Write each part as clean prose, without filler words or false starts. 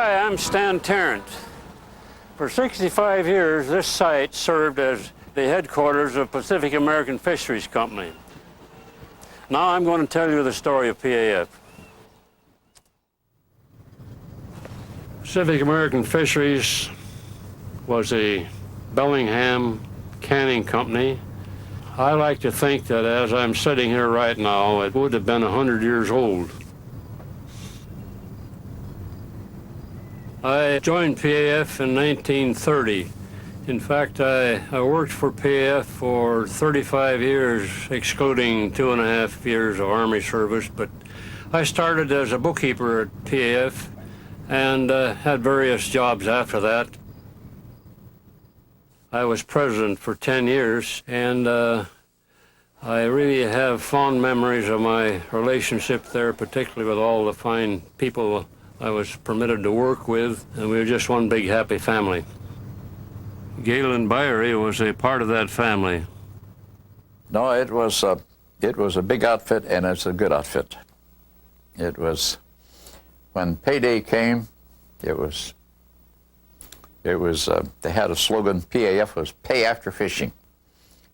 Hi, I'm Stan Tarrant. For 65 years, this site served as the headquarters of Pacific American Fisheries Company. Now I'm going to tell you the story of PAF. Pacific American Fisheries was a Bellingham canning company. I like to think that as I'm sitting here right now, it would have been 100 years old. I joined PAF in 1930. In fact, I worked for PAF for 35 years, excluding 2.5 years of Army service, but I started as a bookkeeper at PAF and had various jobs after that. I was president for 10 years, and I really have fond memories of my relationship there, particularly with all the fine people I was permitted to work with, and we were just one big happy family. Galen Byrie was a part of that family. No, it was a big outfit, and it's a good outfit. It was, when payday came, they had a slogan, PAF was pay after fishing.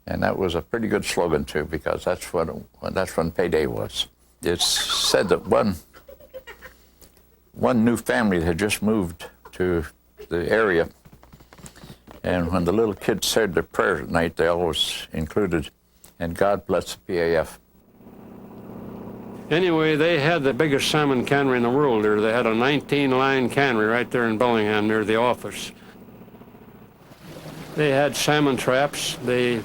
And that was a pretty good slogan too, because that's when payday was. It's said that one new family had just moved to the area, and when the little kids said their prayers at night, they always included, and God bless the PAF. Anyway, they had the biggest salmon cannery in the world there. They had a 19-line cannery right there in Bellingham near the office. They had salmon traps. They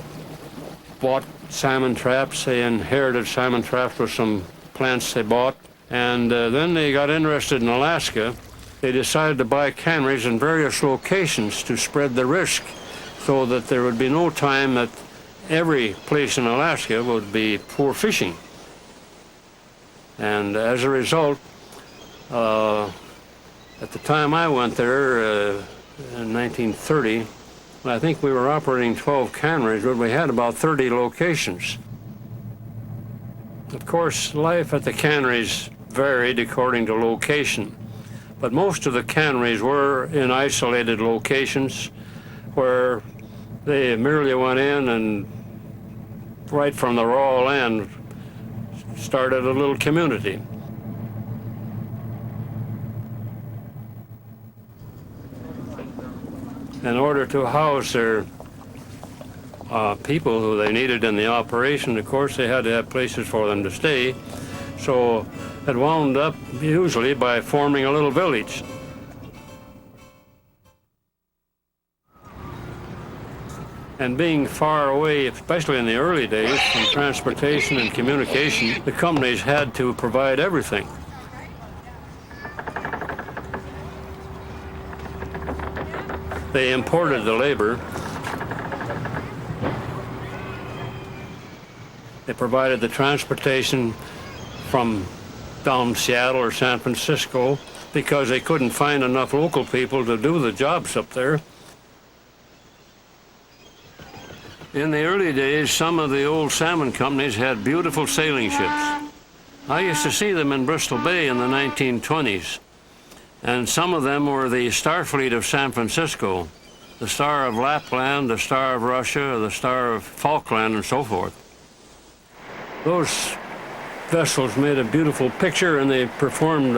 bought salmon traps. They inherited salmon traps with some plants they bought. And then they got interested in Alaska. They decided to buy canneries in various locations to spread the risk so that there would be no time that every place in Alaska would be poor fishing. And as a result, at the time I went there in 1930, I think we were operating 12 canneries, but we had about 30 locations. Of course, life at the canneries varied according to location, but most of the canneries were in isolated locations where they merely went in and right from the raw land started a little community. In order to house their people who they needed in the operation, of course, they had to have places for them to stay. So it wound up usually by forming a little village. And being far away, especially in the early days, from transportation and communication, the companies had to provide everything. They imported the labor. They provided the transportation from down Seattle or San Francisco because they couldn't find enough local people to do the jobs up there. In the early days, some of the old salmon companies had beautiful sailing ships. I used to see them in Bristol Bay in the 1920s, and some of them were the Star Fleet of San Francisco, the Star of Lapland, the Star of Russia, the Star of Falkland, and so forth. Those vessels made a beautiful picture, and they performed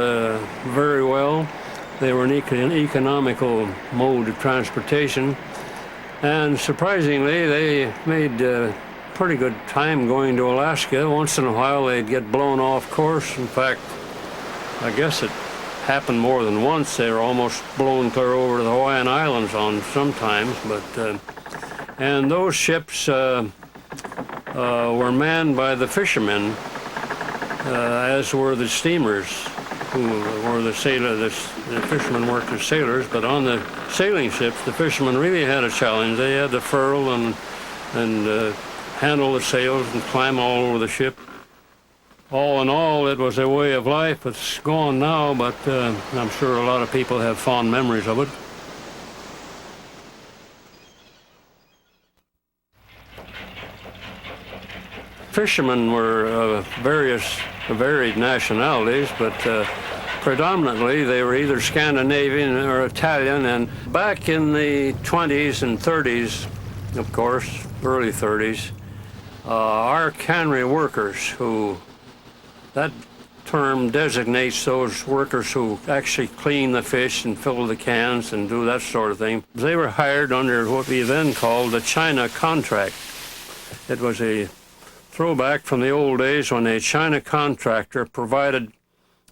very well. They were an economical mode of transportation, and surprisingly, they made pretty good time going to Alaska. Once in a while, they'd get blown off course. In fact, I guess it happened more than once. They were almost blown clear over to the Hawaiian Islands on sometimes, but and those ships were manned by the fishermen, as were the steamers, who were the sailors. The fishermen worked as sailors, but on the sailing ships, the fishermen really had a challenge. They had to furl and handle the sails and climb all over the ship. All in all, it was a way of life. It's gone now, but I'm sure a lot of people have fond memories of it. Fishermen were varied nationalities, but Predominantly, they were either Scandinavian or Italian, and back in the 20s and 30s, of course, early 30s, our cannery workers, who, that term designates those workers who actually clean the fish and fill the cans and do that sort of thing. They were hired under what we then called the China contract. It was a throwback from the old days when a China contractor provided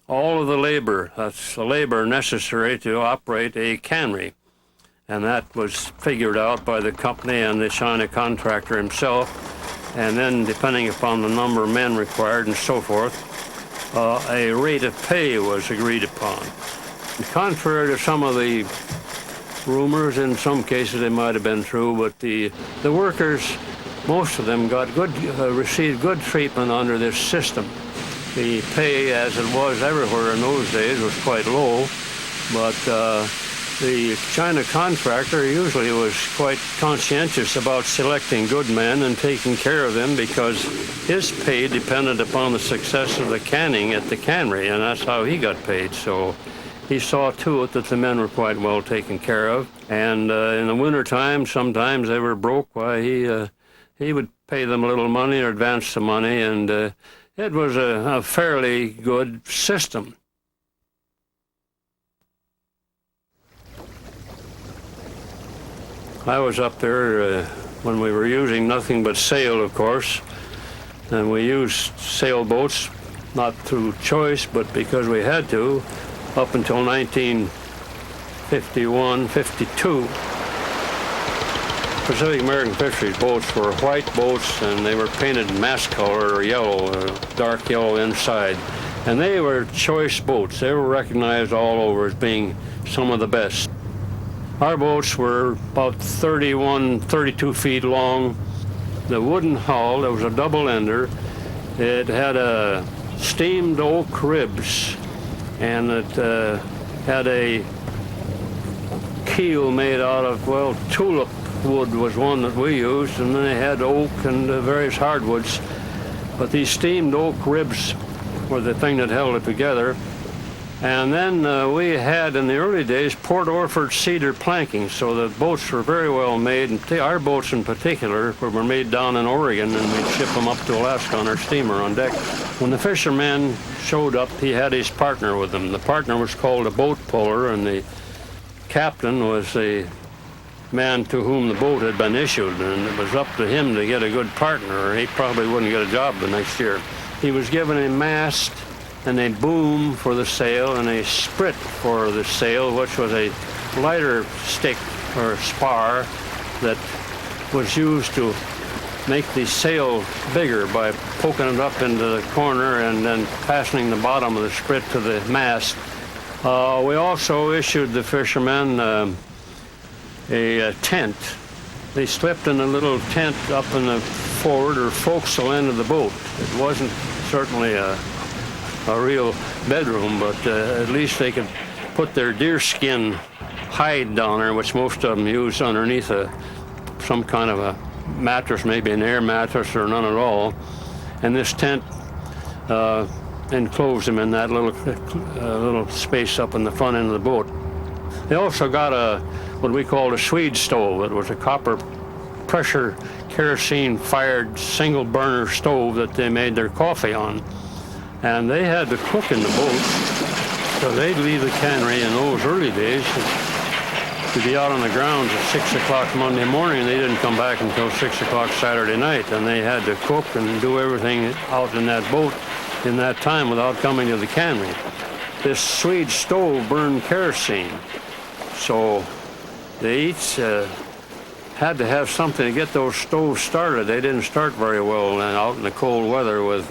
all of the labor, that's the labor necessary to operate a cannery. And that was figured out by the company and the China contractor himself. And then, depending upon the number of men required and so forth, a rate of pay was agreed upon. Contrary to some of the rumors, in some cases they might have been true, but the workers, most of them received good treatment under this system. The pay, as it was everywhere in those days, was quite low, but the China contractor usually was quite conscientious about selecting good men and taking care of them because his pay depended upon the success of the canning at the cannery, and that's how he got paid. So he saw to it that the men were quite well taken care of. And in the wintertime, sometimes they were broke. Why, he would pay them a little money or advance some money, and it was a fairly good system. I was up there when we were using nothing but sail, of course, and we used sailboats, not through choice, but because we had to, up until 1951, 52. Pacific American Fisheries boats were white boats, and they were painted mast color or yellow, dark yellow inside. And they were choice boats. They were recognized all over as being some of the best. Our boats were about 31, 32 feet long. The wooden hull, it was a double-ender. It had a steamed oak ribs, and it had a keel made out of, well, tulip wood was one that we used, and then they had oak and various hardwoods. But these steamed oak ribs were the thing that held it together. And then we had, in the early days, Port Orford cedar planking, so the boats were very well made, and our boats in particular were made down in Oregon, and we'd ship them up to Alaska on our steamer on deck. When the fisherman showed up, he had his partner with him. The partner was called a boat puller, and the captain was the man to whom the boat had been issued, and it was up to him to get a good partner, or he probably wouldn't get a job the next year. He was given a mast and a boom for the sail and a sprit for the sail, which was a lighter stick or spar that was used to make the sail bigger by poking it up into the corner and then fastening the bottom of the sprit to the mast. We also issued the fishermen a tent. They slept in a little tent up in the forward or forecastle end of the boat. It wasn't certainly a real bedroom, but at least they could put their deerskin hide down there, which most of them use underneath some kind of a mattress, maybe an air mattress or none at all. And this tent enclosed them in that little space up in the front end of the boat. They also got what we called a Swede stove. It was a copper pressure kerosene-fired single-burner stove that they made their coffee on. And they had to cook in the boat, so they'd leave the cannery in those early days to be out on the grounds at 6 o'clock Monday morning. They didn't come back until 6 o'clock Saturday night, and they had to cook and do everything out in that boat in that time without coming to the cannery. This Swede stove burned kerosene, so they each had to have something to get those stoves started. They didn't start very well out in the cold weather with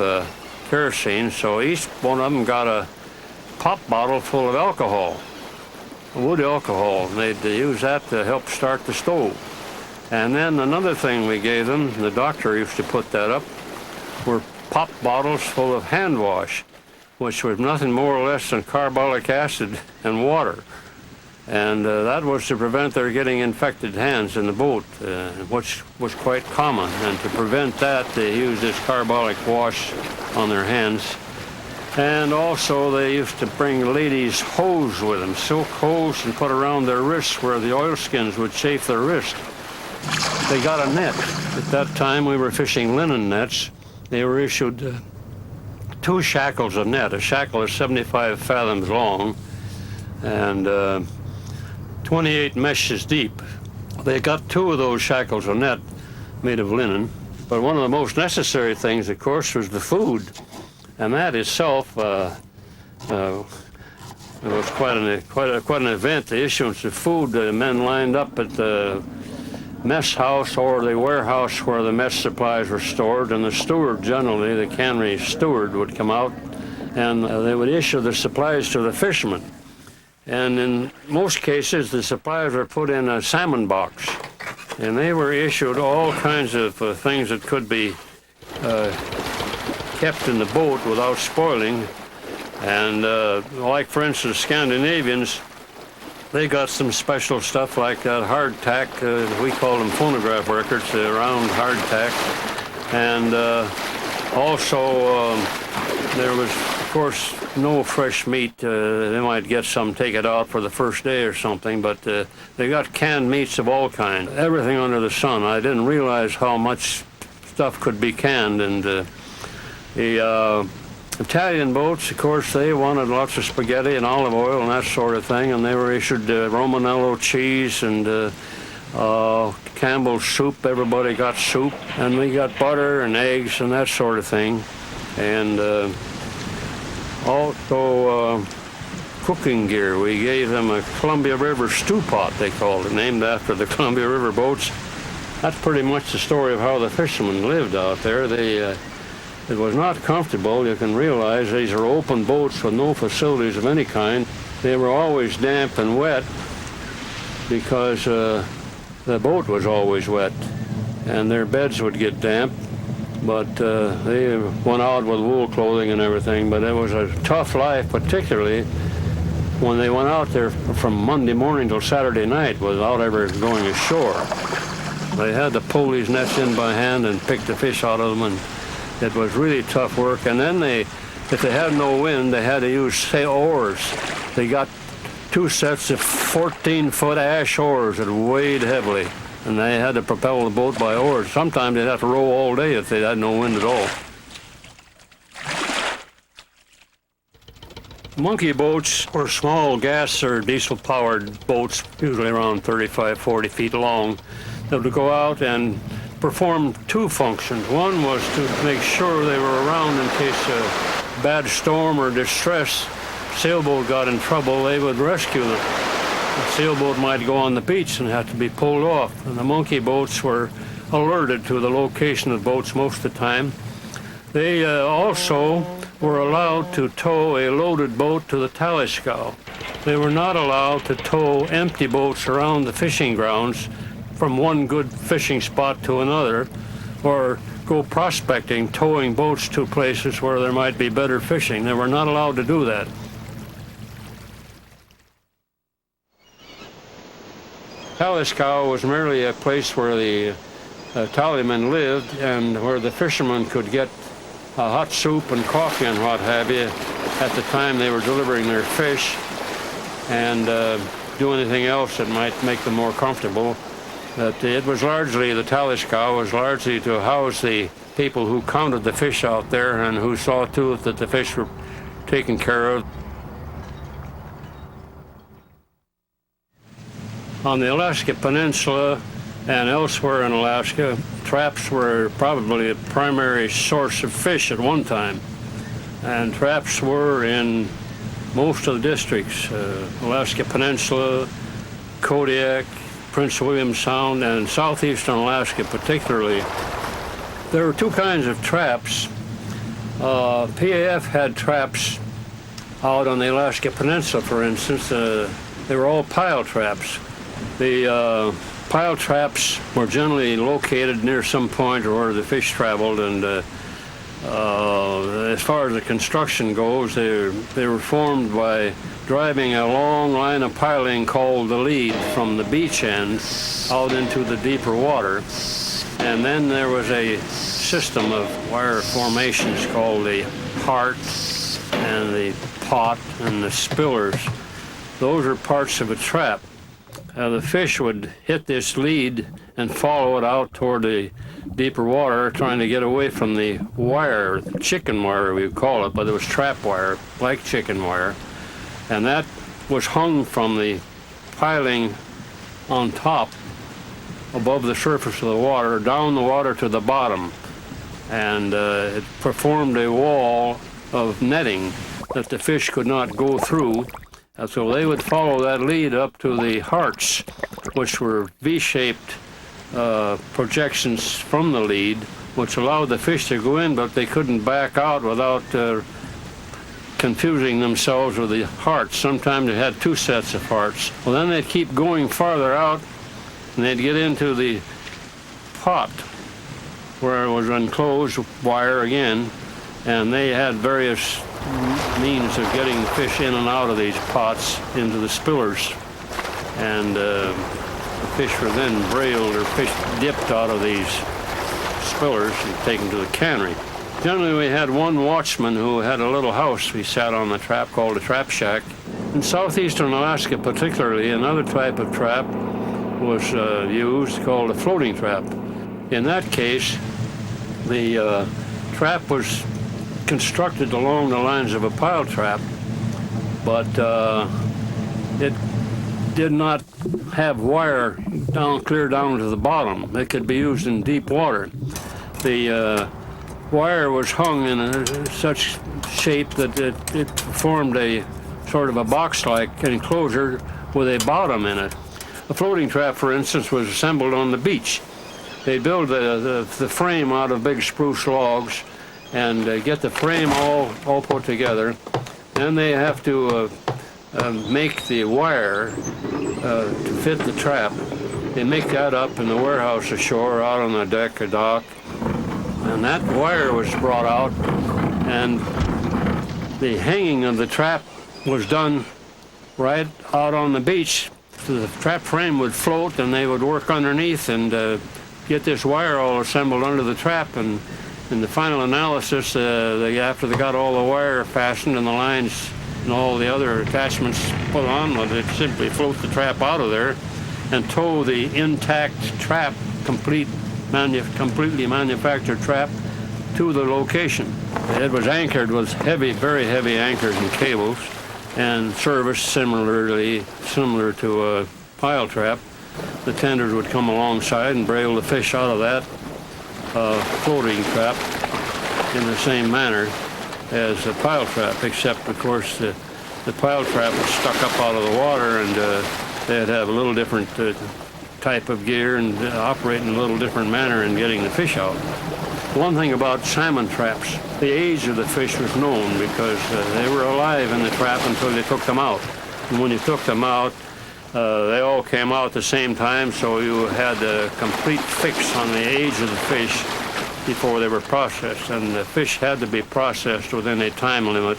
kerosene, so each one of them got a pop bottle full of alcohol, wood alcohol, and they'd use that to help start the stove. And then another thing we gave them, the doctor used to put that up, were pop bottles full of hand wash, which was nothing more or less than carbolic acid and water. And that was to prevent their getting infected hands in the boat, which was quite common. And to prevent that, they used this carbolic wash on their hands. And also they used to bring ladies' hose with them, silk hose, and put around their wrists where the oilskins would chafe their wrist. They got a net. At that time we were fishing linen nets. They were issued 2 shackles of net. A shackle is 75 fathoms long and 28 meshes deep. They got 2 of those shackles of net made of linen. But one of the most necessary things, of course, was the food. And that itself it was quite an event, the issuance of food. The men lined up at the mess house or the warehouse where the mess supplies were stored, and the steward, generally, the cannery steward, would come out and they would issue the supplies to the fishermen. And in most cases, the supplies were put in a salmon box, and they were issued all kinds of things that could be kept in the boat without spoiling. And like, for instance, Scandinavians, they got some special stuff like that hardtack. We call them phonograph records, round hardtack. And also there was, of course, no fresh meat. They might get some, take it out for the first day or something, but they got canned meats of all kinds, everything under the sun. I didn't realize how much stuff could be canned. And the Italian boats, of course, they wanted lots of spaghetti and olive oil and that sort of thing, and they were issued Romanello cheese and Campbell's soup. Everybody got soup, and we got butter and eggs and that sort of thing. And also cooking gear. We gave them a Columbia River stew pot, they called it, named after the Columbia River boats. That's pretty much the story of how the fishermen lived out there. It was not comfortable. You can realize these are open boats with no facilities of any kind. They were always damp and wet because the boat was always wet, and their beds would get damp. But they went out with wool clothing and everything, but it was a tough life, particularly when they went out there from Monday morning till Saturday night without ever going ashore. They had to pull these nets in by hand and pick the fish out of them, and it was really tough work. And then if they had no wind, they had to use oars. They got 2 sets of 14-foot ash oars that weighed heavily, and they had to propel the boat by oars. Sometimes they'd have to row all day if they had no wind at all. Monkey boats were small gas or diesel-powered boats, usually around 35, 40 feet long, that would go out and perform 2 functions. One was to make sure they were around in case a bad storm or distress sailboat got in trouble. They would rescue them. The sailboat might go on the beach and have to be pulled off, and the monkey boats were alerted to the location of boats most of the time. They also were allowed to tow a loaded boat to the tally scow. They were not allowed to tow empty boats around the fishing grounds from one good fishing spot to another, or go prospecting, towing boats to places where there might be better fishing. They were not allowed to do that. Tally scow was merely a place where the tallymen lived and where the fishermen could get hot soup and coffee and what have you at the time they were delivering their fish, and do anything else that might make them more comfortable. But it was largely, the tally scow was largely to house the people who counted the fish out there and who saw to it that the fish were taken care of. On the Alaska Peninsula and elsewhere in Alaska, traps were probably a primary source of fish at one time. And traps were in most of the districts, Alaska Peninsula, Kodiak, Prince William Sound, and southeastern Alaska particularly. There were 2 kinds of traps. PAF had traps out on the Alaska Peninsula, for instance. They were all pile traps. The pile traps were generally located near some point or where the fish traveled, and as far as the construction goes, they were formed by driving a long line of piling called the lead from the beach end out into the deeper water. And then there was a system of wire formations called the heart, and the pot and the spillers. Those are parts of a trap. The fish would hit this lead and follow it out toward the deeper water, trying to get away from the wire, chicken wire we would call it, but it was trap wire, like chicken wire. And that was hung from the piling on top above the surface of the water, down the water to the bottom. And it performed a wall of netting that the fish could not go through. And so they would follow that lead up to the hearts, which were V-shaped projections from the lead, which allowed the fish to go in, but they couldn't back out without confusing themselves with the hearts. Sometimes they had two sets of hearts. Well, then they'd keep going farther out, and they'd get into the pot, where it was enclosed wire again, and they had various means of getting the fish in and out of these pots into the spillers. And the fish were then brailed or fish dipped out of these spillers and taken to the cannery. Generally, we had one watchman who had a little house we sat on the trap called a trap shack. In southeastern Alaska particularly, another type of trap was used called a floating trap. In that case, the trap was constructed along the lines of a pile trap, but it did not have wire clear down to the bottom. It could be used in deep water. The wire was hung in such shape that it formed a sort of a box-like enclosure with a bottom in it. A floating trap, for instance, was assembled on the beach. They build the frame out of big spruce logs and get the frame all put together. Then they have to make the wire to fit the trap. They make that up in the warehouse ashore, out on the deck or dock. And that wire was brought out, and the hanging of the trap was done right out on the beach. So the trap frame would float, and they would work underneath and get this wire all assembled under the trap. And in the final analysis, after they got all the wire fastened and the lines and all the other attachments put on, they'd simply float the trap out of there and tow the intact trap, completely manufactured trap, to the location. It was anchored with heavy, very heavy anchors and cables, and serviced similar to a pile trap. The tenders would come alongside and brail the fish out of that floating trap in the same manner as a pile trap, except of course the pile trap was stuck up out of the water, and they'd have a little different type of gear and operate in a little different manner in getting the fish out. One thing about salmon traps, the age of the fish was known because they were alive in the trap until they took them out. And when you took them out, they all came out at the same time, so you had a complete fix on the age of the fish before they were processed. And the fish had to be processed within a time limit.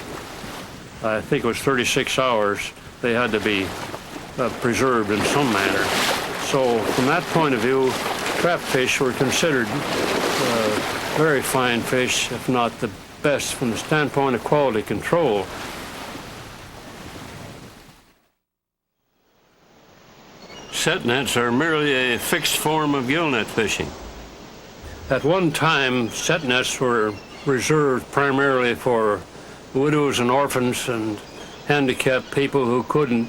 I think it was 36 hours. They had to be preserved in some manner. So from that point of view, trap fish were considered very fine fish, if not the best from the standpoint of quality control. Set nets are merely a fixed form of gill net fishing. At one time, set nets were reserved primarily for widows and orphans and handicapped people who couldn't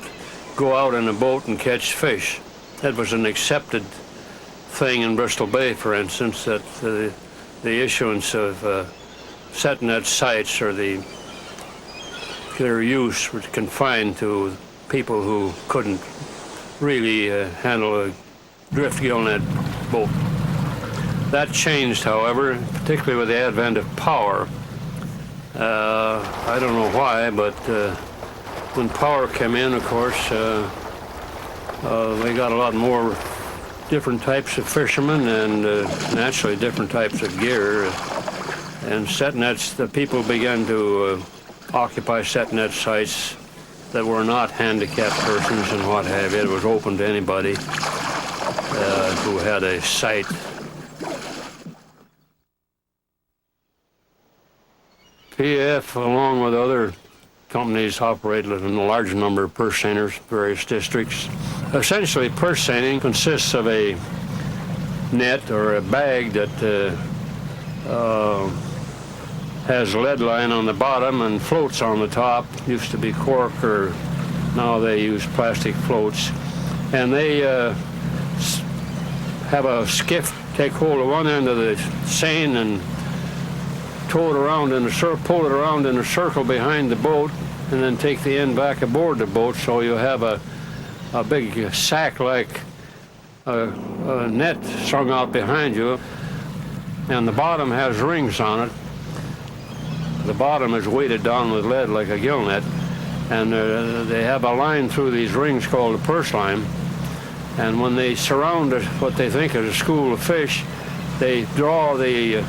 go out in a boat and catch fish. That was an accepted thing in Bristol Bay, for instance, that the issuance of set net sites or their use was confined to people who couldn't really handle a drift gill net boat. That changed, however, particularly with the advent of power. I don't know why, but when power came in, of course, they got a lot more different types of fishermen and naturally different types of gear. And set nets, the people began to occupy set net sites that were not handicapped persons and what have you. It was open to anybody who had a site. PAF, along with other companies, operated in a large number of purse seiners, various districts. Essentially, purse seining consists of a net or a bag that has lead line on the bottom and floats on the top. Used to be cork, or now they use plastic floats. And they have a skiff take hold of one end of the seine and tow it around in a circle, pull it around in a circle behind the boat, and then take the end back aboard the boat, so you have a big sack-like net strung out behind you, and the bottom has rings on it. The bottom is weighted down with lead like a gill net, and they have a line through these rings called a purse line. And when they surround what they think is a school of fish, they draw the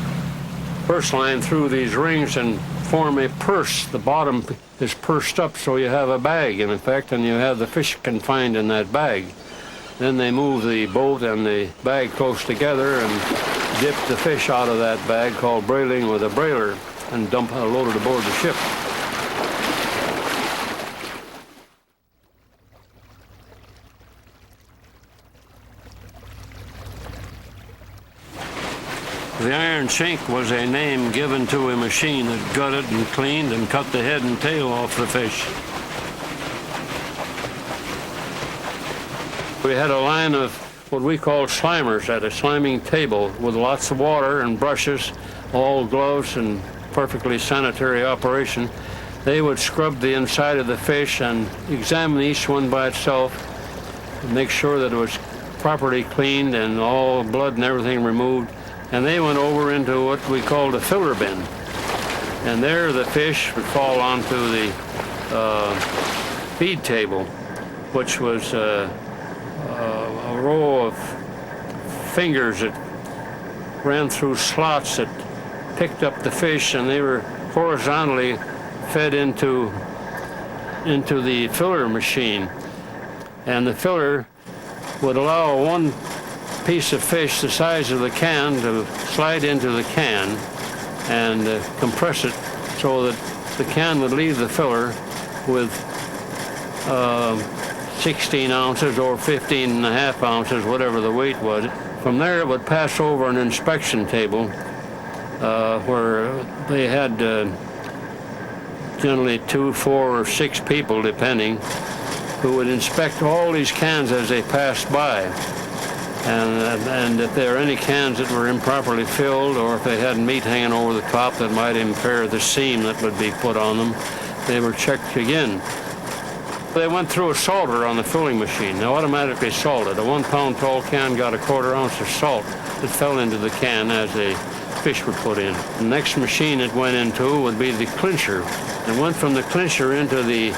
purse line through these rings and form a purse. The bottom is pursed up, so you have a bag in effect, and you have the fish confined in that bag. Then they move the boat and the bag close together and dip the fish out of that bag, called brailing with a brailer, and load it aboard the ship. The iron chink was a name given to a machine that gutted and cleaned and cut the head and tail off the fish. We had a line of what we call slimers at a sliming table with lots of water and brushes, all gloves and perfectly sanitary operation. They would scrub the inside of the fish and examine each one by itself and make sure that it was properly cleaned and all blood and everything removed. And they went over into what we called a filler bin. And there the fish would fall onto the feed table, which was a row of fingers that ran through slots that picked up the fish, and they were horizontally fed into the filler machine. And the filler would allow one piece of fish the size of the can to slide into the can and compress it so that the can would leave the filler with 16 ounces or 15 and a half ounces, whatever the weight was. From there it would pass over an inspection table where they had generally 2, 4, or 6 people, depending, who would inspect all these cans as they passed by. And if there are any cans that were improperly filled, or if they had meat hanging over the top that might impair the seam that would be put on them, they were checked again. They went through a salter on the filling machine. They automatically salted. A 1-pound tall can got a 1/4 ounce of salt that fell into the can as the fish were put in. The next machine it went into would be the clincher. It went from the clincher into the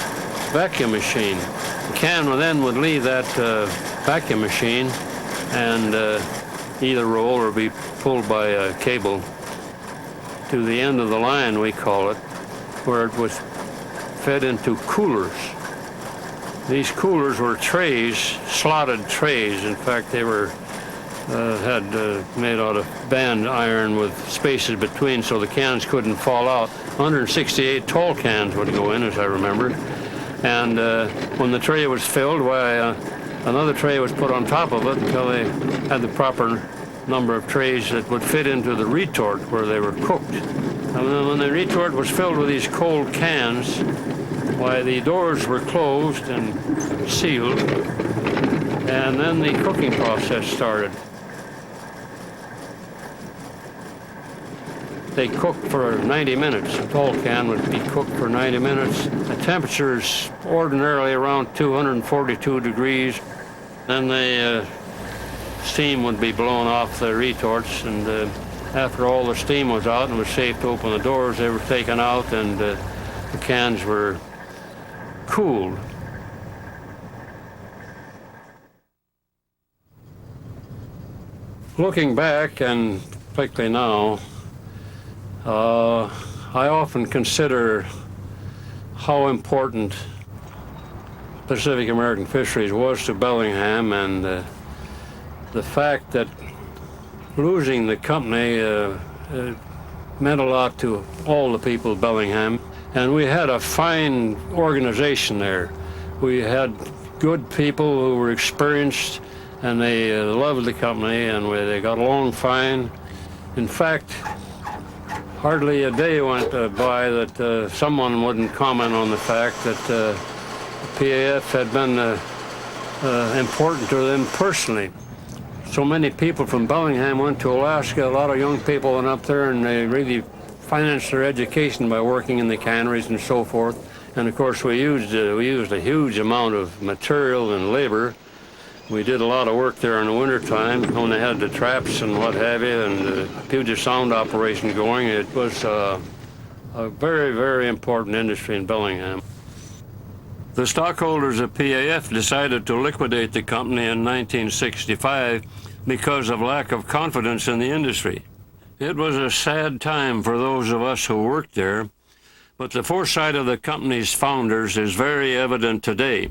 vacuum machine. The can then would leave that vacuum machine and either roll or be pulled by a cable to the end of the line, we call it, where it was fed into coolers. These coolers were trays, slotted trays. In fact, they were made out of band iron with spaces between so the cans couldn't fall out. 168 tall cans would go in, as I remember. And when the tray was filled, another tray was put on top of it until they had the proper number of trays that would fit into the retort where they were cooked. And then when the retort was filled with these cold cans, the doors were closed and sealed, and then the cooking process started. They cooked for 90 minutes. A tall can would be cooked for 90 minutes. The temperature is ordinarily around 242 degrees. Then the steam would be blown off the retorts, and after all the steam was out and it was safe to open the doors, they were taken out and the cans were cooled. Looking back, and particularly now, I often consider how important Pacific American Fisheries was to Bellingham, and the fact that losing the company meant a lot to all the people of Bellingham. And we had a fine organization there. We had good people who were experienced, and they loved the company, and they got along fine. In fact, hardly a day went by that someone wouldn't comment on the fact that PAF had been important to them personally. So many people from Bellingham went to Alaska. A lot of young people went up there, and they really financed their education by working in the canneries and so forth. And of course, we used a huge amount of material and labor. We did a lot of work there in the wintertime when they had the traps and what have you, and the Puget Sound operation going. It was a very, very important industry in Bellingham. The stockholders of PAF decided to liquidate the company in 1965 because of lack of confidence in the industry. It was a sad time for those of us who worked there, but the foresight of the company's founders is very evident today.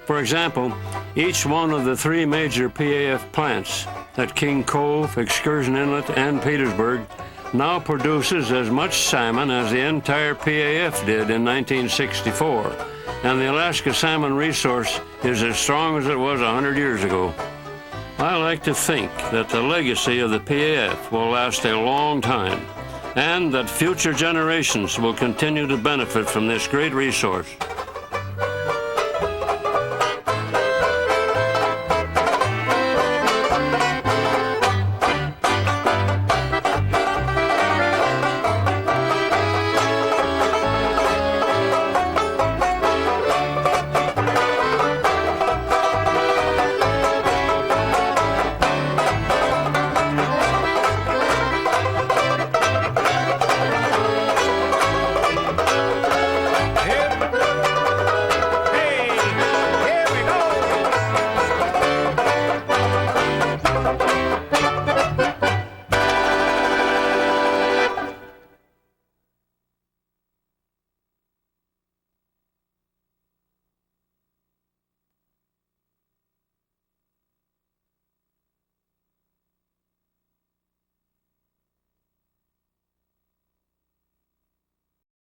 For example, each one of the 3 major PAF plants at King Cove, Excursion Inlet, and Petersburg now produces as much salmon as the entire PAF did in 1964, and the Alaska salmon resource is as strong as it was 100 years ago. I like to think that the legacy of the PAF will last a long time, and that future generations will continue to benefit from this great resource.